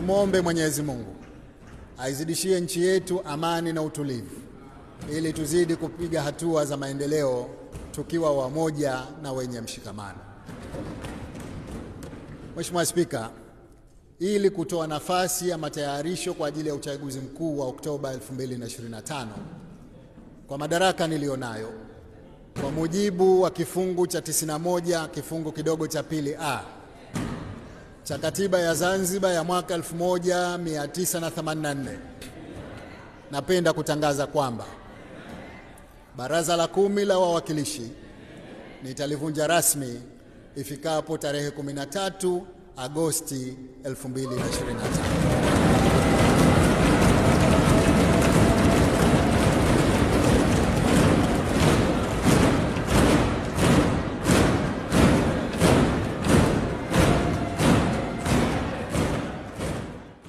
tumombe Mwenyezi Mungu aizidishie nchi yetu amani na utulivu, ili tuzidi kupiga hatua za maendeleo tukiwa wamoja na wenye mshikamano. Mheshimiwa Spika, ili kutoa nafasi ya matayarisho kwa ajili ya uchaguzi mkuu wa Oktoba 2025 kwa madaraka nilionayo, kwa mujibu wa kifungu cha 91 kifungu kidogo cha pili A cha Katiba ya Zanzibar ya mwaka 1984, napenda kutangaza kwamba Baraza la 10 la Wawakilishi nitalivunja rasmi ifikapo tarehe 13 Agosti 2025.